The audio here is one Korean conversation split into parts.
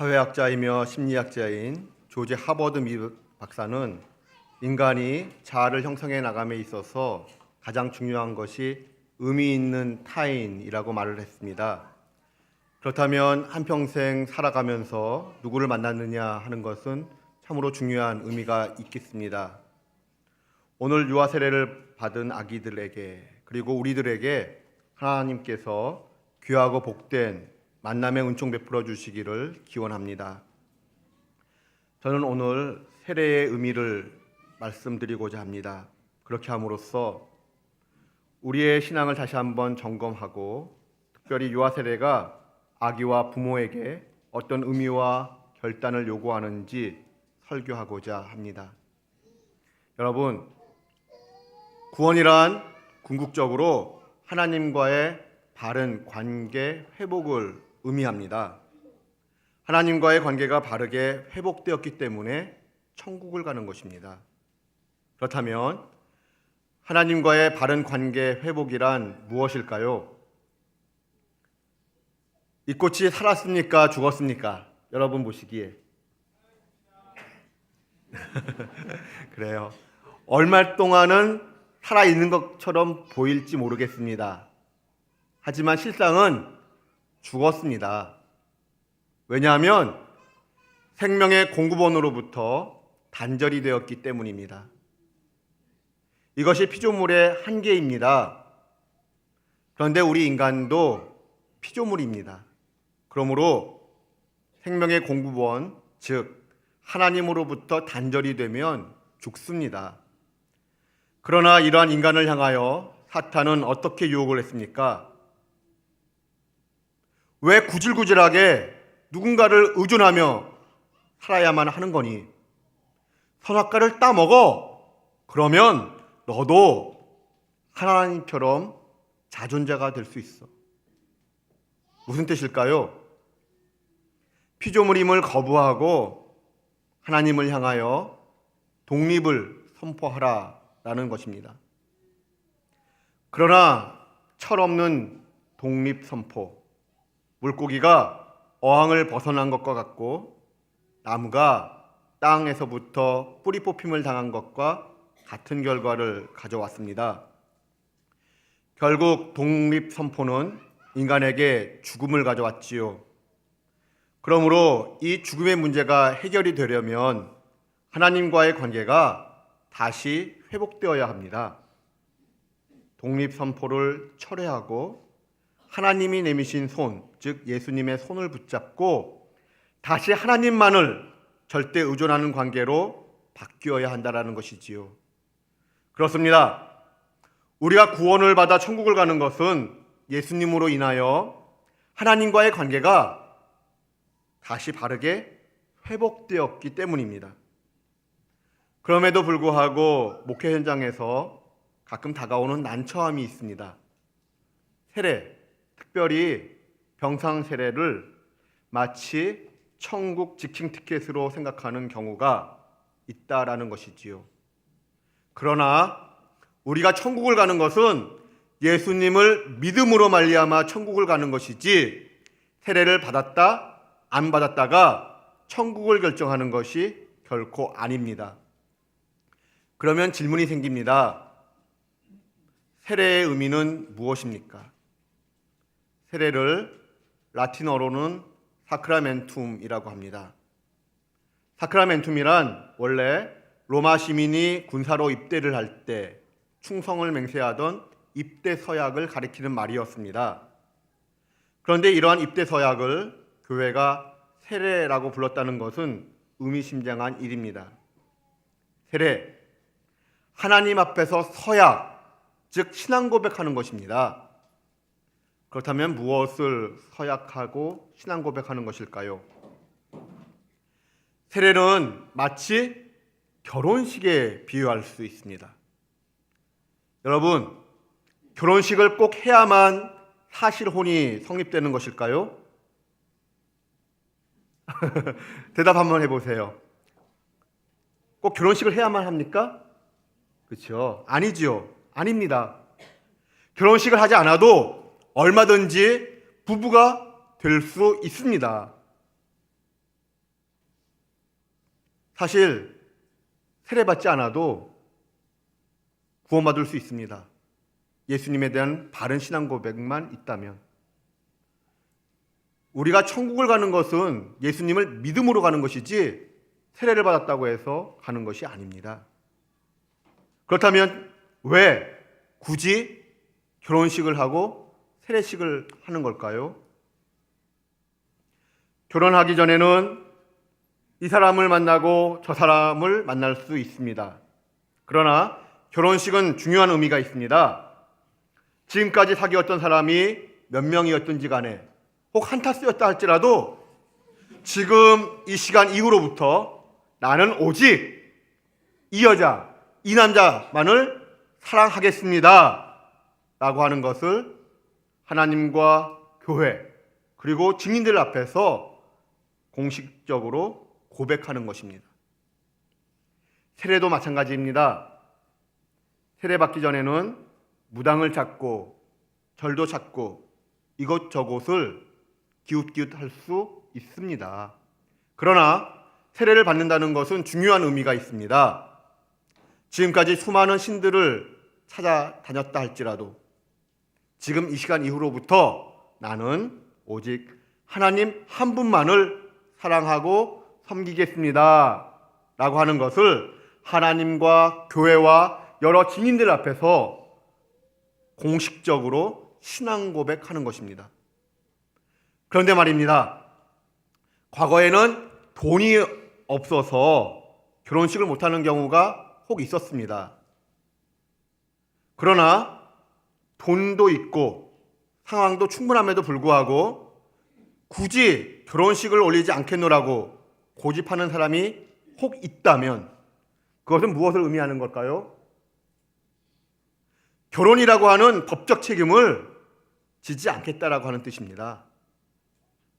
사회학자이며 심리학자인 조지 하버드 미드 박사는 인간이 자아를 형성해 나감에 있어서 가장 중요한 것이 의미 있는 타인이라고 말을 했습니다. 그렇다면 한평생 살아가면서 누구를 만났느냐 하는 것은 참으로 중요한 의미가 있겠습니다. 오늘 유아 세례를 받은 아기들에게 그리고 우리들에게 하나님께서 귀하고 복된 만남의 은총 베풀어 주시기를 기원합니다. 저는 오늘 세례의 의미를 말씀드리고자 합니다. 그렇게 함으로써 우리의 신앙을 다시 한번 점검하고 특별히 유아 세례가 아기와 부모에게 어떤 의미와 결단을 요구하는지 설교하고자 합니다. 여러분, 구원이란 궁극적으로 하나님과의 바른 관계 회복을 의미합니다. 하나님과의 관계가 바르게 회복되었기 때문에 천국을 가는 것입니다. 그렇다면 하나님과의 바른 관계 회복이란 무엇일까요? 이 꽃이 살았습니까? 죽었습니까? 여러분 보시기에 그래요. 얼마 동안은 살아있는 것처럼 보일지 모르겠습니다. 하지만 실상은 죽었습니다. 왜냐하면 생명의 공급원으로부터 단절이 되었기 때문입니다. 이것이 피조물의 한계입니다. 그런데 우리 인간도 피조물입니다. 그러므로 생명의 공급원, 즉 하나님으로부터 단절이 되면 죽습니다. 그러나 이러한 인간을 향하여 사탄은 어떻게 유혹을 했습니까? 왜 구질구질하게 누군가를 의존하며 살아야만 하는 거니? 선악과를 따먹어. 그러면 너도 하나님처럼 자존자가 될 수 있어. 무슨 뜻일까요? 피조물임을 거부하고 하나님을 향하여 독립을 선포하라라는 것입니다. 그러나 철없는 독립 선포, 물고기가 어항을 벗어난 것과 같고 나무가 땅에서부터 뿌리 뽑힘을 당한 것과 같은 결과를 가져왔습니다. 결국 독립 선포는 인간에게 죽음을 가져왔지요. 그러므로 이 죽음의 문제가 해결이 되려면 하나님과의 관계가 다시 회복되어야 합니다. 독립 선포를 철회하고 하나님이 내미신 손, 즉 예수님의 손을 붙잡고 다시 하나님만을 절대 의존하는 관계로 바뀌어야 한다는 것이지요. 그렇습니다. 우리가 구원을 받아 천국을 가는 것은 예수님으로 인하여 하나님과의 관계가 다시 바르게 회복되었기 때문입니다. 그럼에도 불구하고 목회 현장에서 가끔 다가오는 난처함이 있습니다. 세례, 특별히 병상 세례를 마치 천국 직행 티켓으로 생각하는 경우가 있다라는 것이지요. 그러나 우리가 천국을 가는 것은 예수님을 믿음으로 말미암아 천국을 가는 것이지 세례를 받았다 안 받았다가 천국을 결정하는 것이 결코 아닙니다. 그러면 질문이 생깁니다. 세례의 의미는 무엇입니까? 세례를 라틴어로는 사크라멘툼이라고 합니다. 사크라멘툼이란 원래 로마 시민이 군사로 입대를 할 때 충성을 맹세하던 입대 서약을 가리키는 말이었습니다. 그런데 이러한 입대 서약을 교회가 세례라고 불렀다는 것은 의미심장한 일입니다. 세례, 하나님 앞에서 서약, 즉 신앙 고백하는 것입니다. 그렇다면 무엇을 서약하고 신앙 고백하는 것일까요? 세례는 마치 결혼식에 비유할 수 있습니다. 여러분, 결혼식을 꼭 해야만 사실혼이 성립되는 것일까요? 대답 한번 해보세요. 꼭 결혼식을 해야만 합니까? 그렇죠? 아니지요. 아닙니다. 결혼식을 하지 않아도 얼마든지 부부가 될 수 있습니다. 사실 세례받지 않아도 구원받을 수 있습니다. 예수님에 대한 바른 신앙 고백만 있다면. 우리가 천국을 가는 것은 예수님을 믿음으로 가는 것이지 세례를 받았다고 해서 가는 것이 아닙니다. 그렇다면 왜 굳이 결혼식을 하고 세례식을 하는 걸까요? 결혼하기 전에는 이 사람을 만나고 저 사람을 만날 수 있습니다. 그러나 결혼식은 중요한 의미가 있습니다. 지금까지 사귀었던 사람이 몇 명이었든지 간에 혹 한타 쓰였다 할지라도 지금 이 시간 이후로부터 나는 오직 이 여자, 이 남자만을 사랑하겠습니다 라고 하는 것을 하나님과 교회 그리고 증인들 앞에서 공식적으로 고백하는 것입니다. 세례도 마찬가지입니다. 세례받기 전에는 무당을 찾고 절도 찾고 이곳저곳을 기웃기웃할 수 있습니다. 그러나 세례를 받는다는 것은 중요한 의미가 있습니다. 지금까지 수많은 신들을 찾아다녔다 할지라도 지금 이 시간 이후로부터 나는 오직 하나님 한 분만을 사랑하고 섬기겠습니다 라고 하는 것을 하나님과 교회와 여러 증인들 앞에서 공식적으로 신앙 고백하는 것입니다. 그런데 말입니다. 과거에는 돈이 없어서 결혼식을 못하는 경우가 혹 있었습니다. 그러나 돈도 있고 상황도 충분함에도 불구하고 굳이 결혼식을 올리지 않겠노라고 고집하는 사람이 혹 있다면 그것은 무엇을 의미하는 걸까요? 결혼이라고 하는 법적 책임을 지지 않겠다라고 하는 뜻입니다.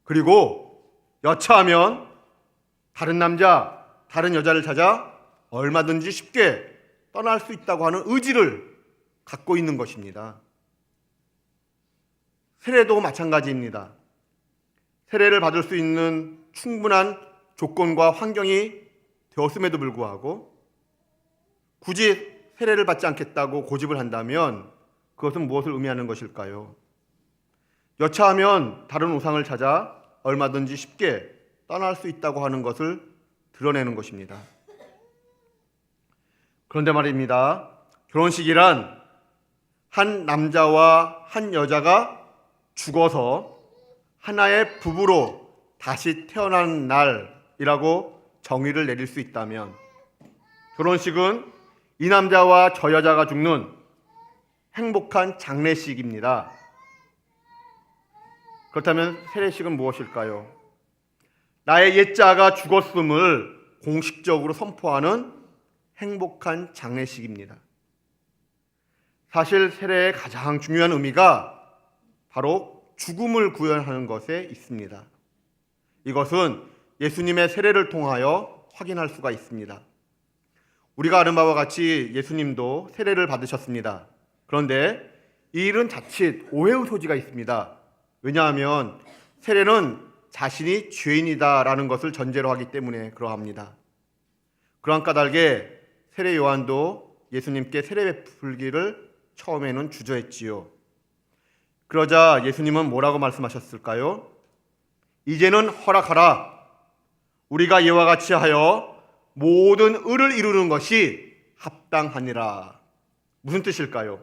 그리고 여차하면 다른 남자, 다른 여자를 찾아 얼마든지 쉽게 떠날 수 있다고 하는 의지를 갖고 있는 것입니다. 세례도 마찬가지입니다. 세례를 받을 수 있는 충분한 조건과 환경이 되었음에도 불구하고 굳이 세례를 받지 않겠다고 고집을 한다면 그것은 무엇을 의미하는 것일까요? 여차하면 다른 우상을 찾아 얼마든지 쉽게 떠날 수 있다고 하는 것을 드러내는 것입니다. 그런데 말입니다. 결혼식이란 한 남자와 한 여자가 죽어서 하나의 부부로 다시 태어난 날이라고 정의를 내릴 수 있다면 결혼식은 이 남자와 저 여자가 죽는 행복한 장례식입니다. 그렇다면 세례식은 무엇일까요? 나의 옛자가 죽었음을 공식적으로 선포하는 행복한 장례식입니다. 사실 세례의 가장 중요한 의미가 바로 죽음을 구현하는 것에 있습니다. 이것은 예수님의 세례를 통하여 확인할 수가 있습니다. 우리가 아는 바와 같이 예수님도 세례를 받으셨습니다. 그런데 이 일은 자칫 오해의 소지가 있습니다. 왜냐하면 세례는 자신이 죄인이다라는 것을 전제로 하기 때문에 그러합니다. 그러한 까닭에 세례 요한도 예수님께 세례 베풀기를 처음에는 주저했지요. 그러자 예수님은 뭐라고 말씀하셨을까요? 이제는 허락하라. 우리가 이와 같이 하여 모든 의를 이루는 것이 합당하니라. 무슨 뜻일까요?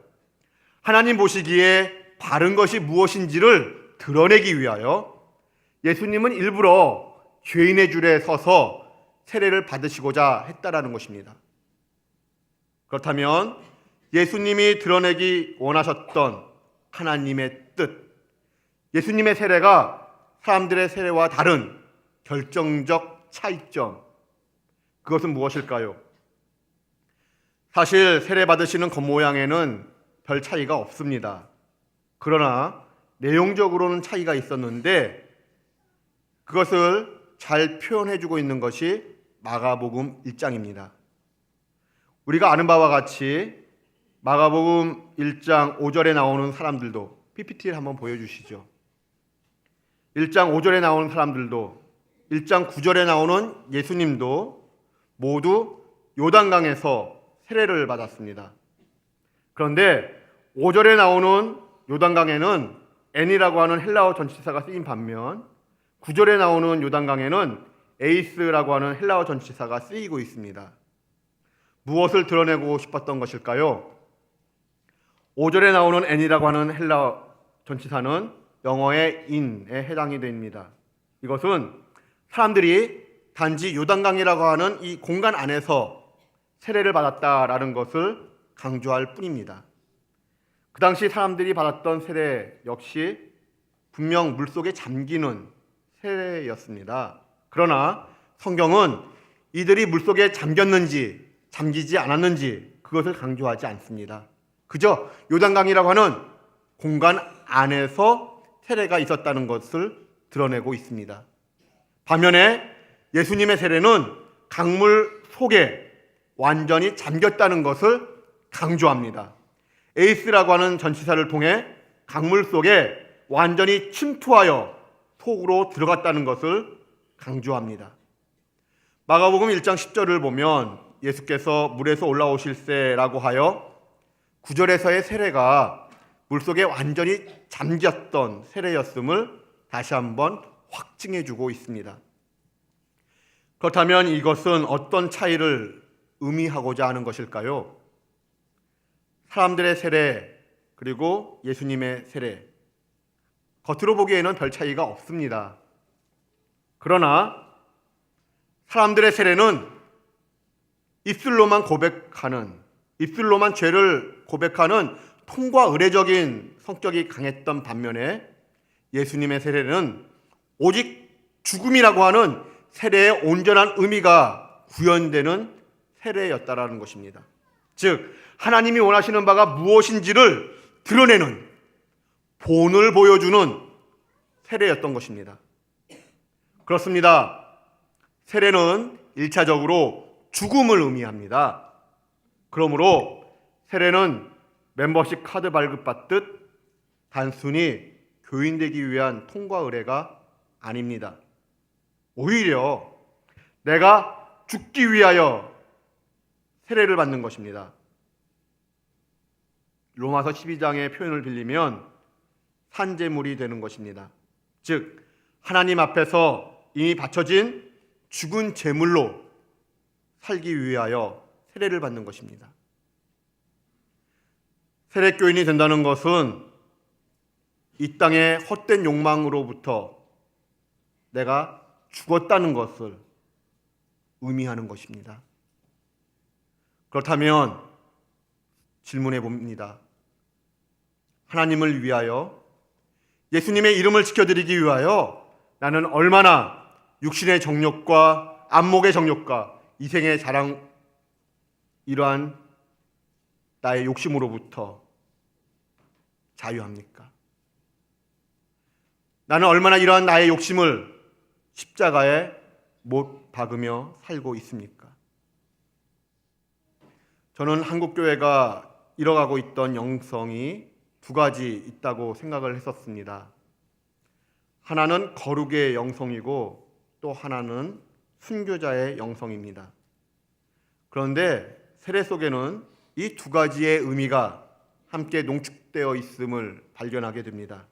하나님 보시기에 바른 것이 무엇인지를 드러내기 위하여 예수님은 일부러 죄인의 줄에 서서 세례를 받으시고자 했다라는 것입니다. 그렇다면 예수님이 드러내기 원하셨던 하나님의 뜻, 예수님의 세례가 사람들의 세례와 다른 결정적 차이점, 그것은 무엇일까요? 사실 세례 받으시는 겉모양에는 별 차이가 없습니다. 그러나 내용적으로는 차이가 있었는데 그것을 잘 표현해주고 있는 것이 마가복음 1장입니다. 우리가 아는 바와 같이 마가복음 1장 5절에 나오는 사람들도 PPT를 한번 보여주시죠. 1장 5절에 나오는 사람들도 1장 9절에 나오는 예수님도 모두 요단강에서 세례를 받았습니다. 그런데 5절에 나오는 요단강에는 N이라고 하는 헬라어 전치사가 쓰인 반면 9절에 나오는 요단강에는 에이스라고 하는 헬라어 전치사가 쓰이고 있습니다. 무엇을 드러내고 싶었던 것일까요? 5절에 나오는 N이라고 하는 헬라어 전치사는 영어의 in에 해당이 됩니다. 이것은 사람들이 단지 요단강이라고 하는 이 공간 안에서 세례를 받았다라는 것을 강조할 뿐입니다. 그 당시 사람들이 받았던 세례 역시 분명 물속에 잠기는 세례였습니다. 그러나 성경은 이들이 물속에 잠겼는지 잠기지 않았는지 그것을 강조하지 않습니다. 그저 요단강이라고 하는 공간 안에서 세례가 있었다는 것을 드러내고 있습니다. 반면에 예수님의 세례는 강물 속에 완전히 잠겼다는 것을 강조합니다. 에이스라고 하는 전치사를 통해 강물 속에 완전히 침투하여 속으로 들어갔다는 것을 강조합니다. 마가복음 1장 10절을 보면 예수께서 물에서 올라오실세라고 하여 9절에서의 세례가 물속에 완전히 잠겼던 세례였음을 다시 한번 확증해 주고 있습니다. 그렇다면 이것은 어떤 차이를 의미하고자 하는 것일까요? 사람들의 세례 그리고 예수님의 세례, 겉으로 보기에는 별 차이가 없습니다. 그러나 사람들의 세례는 입술로만 고백하는, 입술로만 죄를 고백하는 통과 의례적인 성격이 강했던 반면에 예수님의 세례는 오직 죽음이라고 하는 세례의 온전한 의미가 구현되는 세례였다라는 것입니다. 즉 하나님이 원하시는 바가 무엇인지를 드러내는, 본을 보여주는 세례였던 것입니다. 그렇습니다. 세례는 1차적으로 죽음을 의미합니다. 그러므로 세례는 멤버십 카드 발급받듯 단순히 교인되기 위한 통과 의례가 아닙니다. 오히려 내가 죽기 위하여 세례를 받는 것입니다. 로마서 12장의 표현을 빌리면 산제물이 되는 것입니다. 즉 하나님 앞에서 이미 바쳐진 죽은 제물로 살기 위하여 세례를 받는 것입니다. 세례교인이 된다는 것은 이 땅의 헛된 욕망으로부터 내가 죽었다는 것을 의미하는 것입니다. 그렇다면 질문해 봅니다. 하나님을 위하여, 예수님의 이름을 지켜드리기 위하여 나는 얼마나 육신의 정욕과 안목의 정욕과 이생의 자랑, 이러한 나의 욕심으로부터 자유합니까? 나는 얼마나 이러한 나의 욕심을 십자가에 못 박으며 살고 있습니까? 저는 한국교회가 잃어가고 있던 영성이 두 가지 있다고 생각을 했었습니다. 하나는 거룩의 영성이고 또 하나는 순교자의 영성입니다. 그런데 세례 속에는 이 두 가지의 의미가 함께 농축되어 있음을 발견하게 됩니다.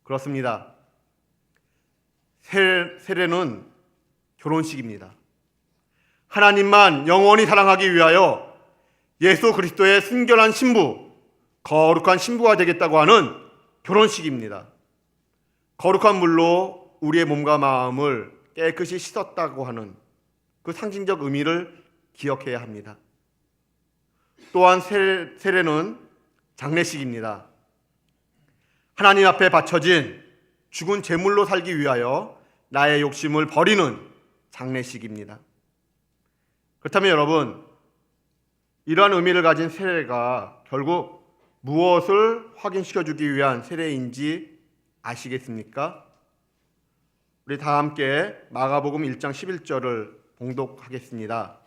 그렇습니다. 세례는 결혼식입니다. 하나님만 영원히 사랑하기 위하여 예수 그리스도의 순결한 신부, 거룩한 신부가 되겠다고 하는 결혼식입니다. 거룩한 물로 우리의 몸과 마음을 깨끗이 씻었다고 하는 그 상징적 의미를 기억해야 합니다. 또한 세례는 장례식입니다. 하나님 앞에 바쳐진 죽은 제물로 살기 위하여 나의 욕심을 버리는 장례식입니다. 그렇다면 여러분, 이러한 의미를 가진 세례가 결국 무엇을 확인시켜주기 위한 세례인지 아시겠습니까? 우리 다 함께 마가복음 1장 11절을 봉독하겠습니다.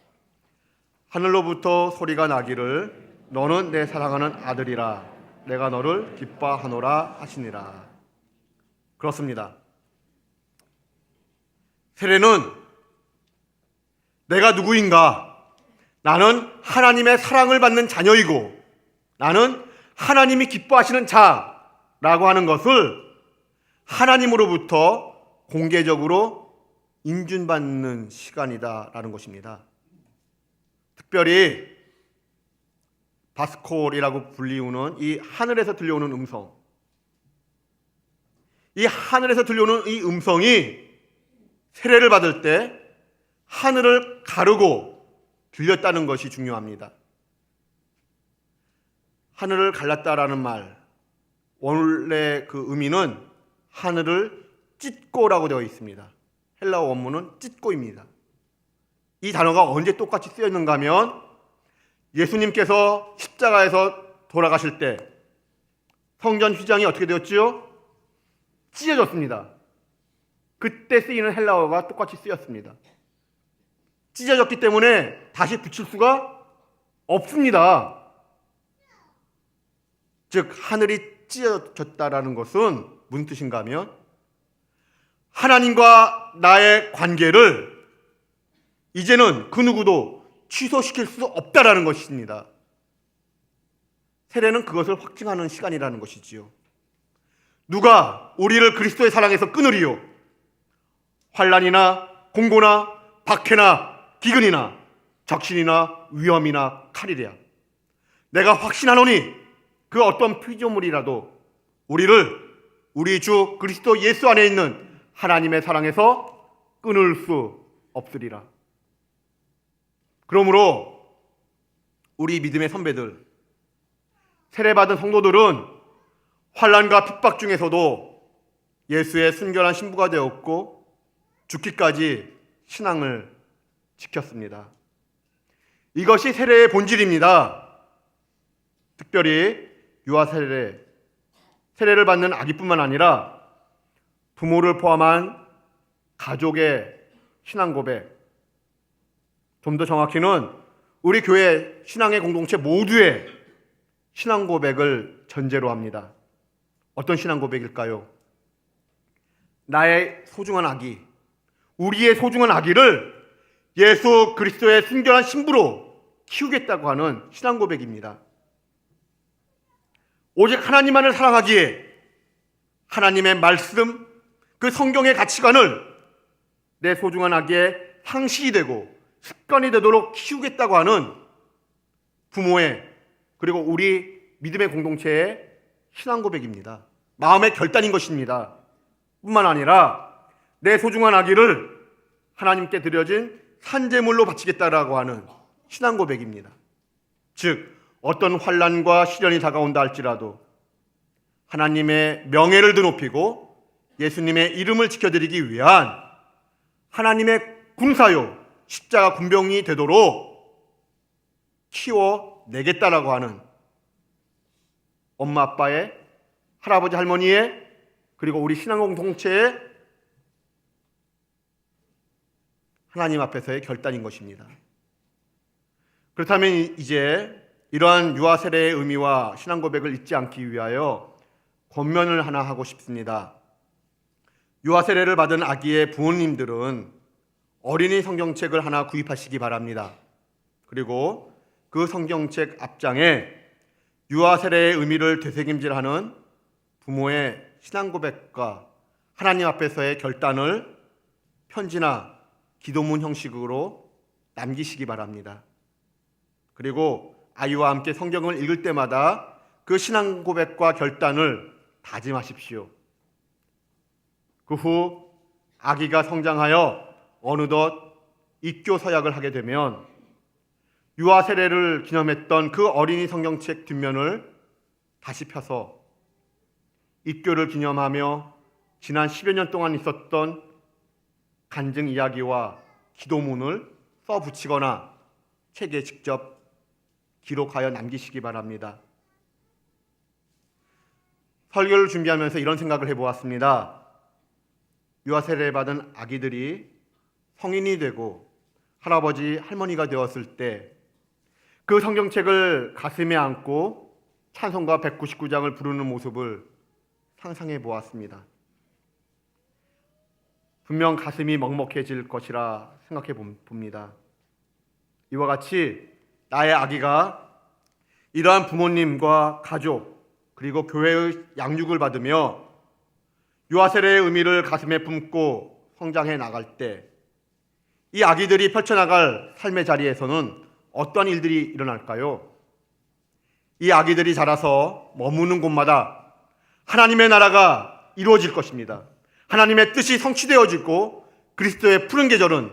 하늘로부터 소리가 나기를 너는 내 사랑하는 아들이라 내가 너를 기뻐하노라 하시니라. 그렇습니다. 세례는 내가 누구인가? 나는 하나님의 사랑을 받는 자녀이고 나는 하나님이 기뻐하시는 자라고 하는 것을 하나님으로부터 공개적으로 인준받는 시간이다라는 것입니다. 특별히 바스콜이라고 불리우는 이 하늘에서 들려오는 음성, 이 하늘에서 들려오는 이 음성이 세례를 받을 때 하늘을 가르고 들렸다는 것이 중요합니다. 하늘을 갈랐다라는 말, 원래 그 의미는 하늘을 찢고라고 되어 있습니다. 헬라어 원문은 찢고입니다. 이 단어가 언제 똑같이 쓰였는가 하면 예수님께서 십자가에서 돌아가실 때 성전 휘장이 어떻게 되었지요? 찢어졌습니다. 그때 쓰이는 헬라어가 똑같이 쓰였습니다. 찢어졌기 때문에 다시 붙일 수가 없습니다. 즉 하늘이 찢어졌다라는 것은 무슨 뜻인가 하면 하나님과 나의 관계를 이제는 그 누구도 취소시킬 수 없다라는 것입니다. 세례는 그것을 확증하는 시간이라는 것이지요. 누가 우리를 그리스도의 사랑에서 끊으리요? 환난이나 공고나 박해나 기근이나 적신이나 위험이나 칼이랴. 내가 확신하노니 그 어떤 피조물이라도 우리를 우리 주 그리스도 예수 안에 있는 하나님의 사랑에서 끊을 수 없으리라. 그러므로 우리 믿음의 선배들, 세례받은 성도들은 환난과 핍박 중에서도 예수의 순결한 신부가 되었고 죽기까지 신앙을 지켰습니다. 이것이 세례의 본질입니다. 특별히 유아 세례를 받는 아기뿐만 아니라 부모를 포함한 가족의 신앙 고백, 좀 더 정확히는 우리 교회 신앙의 공동체 모두의 신앙 고백을 전제로 합니다. 어떤 신앙 고백일까요? 나의 소중한 아기, 우리의 소중한 아기를 예수 그리스도의 순결한 신부로 키우겠다고 하는 신앙 고백입니다. 오직 하나님만을 사랑하기에 하나님의 말씀, 그 성경의 가치관을 내 소중한 아기의 상식이 되고 습관이 되도록 키우겠다고 하는 부모의 그리고 우리 믿음의 공동체의 신앙 고백입니다. 마음의 결단인 것입니다. 뿐만 아니라 내 소중한 아기를 하나님께 드려진 산제물로 바치겠다라고 하는 신앙 고백입니다. 즉 어떤 환난과 시련이 다가온다 할지라도 하나님의 명예를 드높이고 예수님의 이름을 지켜드리기 위한 하나님의 군사요 십자가 군병이 되도록 키워내겠다라고 하는 엄마 아빠의, 할아버지 할머니의, 그리고 우리 신앙 공동체의 하나님 앞에서의 결단인 것입니다. 그렇다면 이제 이러한 유아 세례의 의미와 신앙 고백을 잊지 않기 위하여 권면을 하나 하고 싶습니다. 유아 세례를 받은 아기의 부모님들은 어린이 성경책을 하나 구입하시기 바랍니다. 그리고 그 성경책 앞장에 유아 세례의 의미를 되새김질하는 부모의 신앙 고백과 하나님 앞에서의 결단을 편지나 기도문 형식으로 남기시기 바랍니다. 그리고 아이와 함께 성경을 읽을 때마다 그 신앙 고백과 결단을 다짐하십시오. 그 후 아기가 성장하여 어느덧 입교 서약을 하게 되면 유아 세례를 기념했던 그 어린이 성경책 뒷면을 다시 펴서 입교를 기념하며 지난 10여 년 동안 있었던 간증 이야기와 기도문을 써붙이거나 책에 직접 기록하여 남기시기 바랍니다. 설교를 준비하면서 이런 생각을 해보았습니다. 유아 세례를 받은 아기들이 성인이 되고 할아버지 할머니가 되었을 때 그 성경책을 가슴에 안고 찬송가 199장을 부르는 모습을 상상해 보았습니다. 분명 가슴이 먹먹해질 것이라 생각해 봅니다. 이와 같이 나의 아기가 이러한 부모님과 가족 그리고 교회의 양육을 받으며 유아세례의 의미를 가슴에 품고 성장해 나갈 때 이 아기들이 펼쳐나갈 삶의 자리에서는 어떤 일들이 일어날까요? 이 아기들이 자라서 머무는 곳마다 하나님의 나라가 이루어질 것입니다. 하나님의 뜻이 성취되어지고 그리스도의 푸른 계절은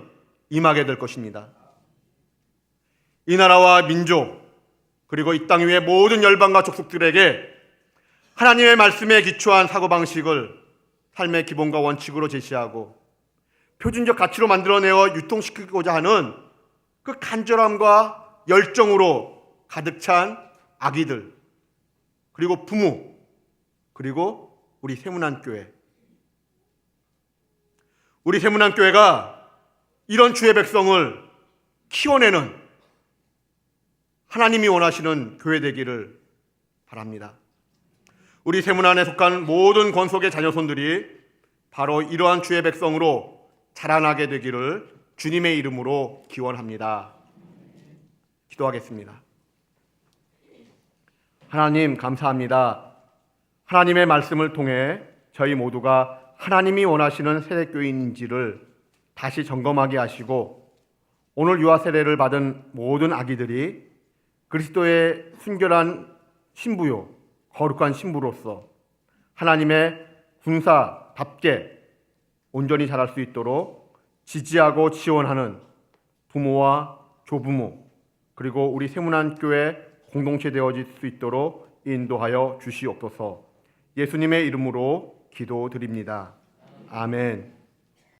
임하게 될 것입니다. 이 나라와 민족 그리고 이 땅 위의 모든 열방과 족속들에게 하나님의 말씀에 기초한 사고방식을 삶의 기본과 원칙으로 제시하고 표준적 가치로 만들어내어 유통시키고자 하는 그 간절함과 열정으로 가득 찬 아기들 그리고 부모 그리고 우리 세문안교회, 우리 세문안교회가 이런 주의 백성을 키워내는 하나님이 원하시는 교회 되기를 바랍니다. 우리 세문안에 속한 모든 권속의 자녀손들이 바로 이러한 주의 백성으로 자라나게 되기를 주님의 이름으로 기원합니다. 기도하겠습니다. 하나님 감사합니다. 하나님의 말씀을 통해 저희 모두가 하나님이 원하시는 세대교인인지를 다시 점검하게 하시고 오늘 유아 세례를 받은 모든 아기들이 그리스도의 순결한 신부요 거룩한 신부로서 하나님의 군사답게 온전히 자랄 수 있도록 지지하고 지원하는 부모와 조부모 그리고 우리 세문안교회 공동체 되어질 수 있도록 인도하여 주시옵소서. 예수님의 이름으로 기도드립니다. 아멘.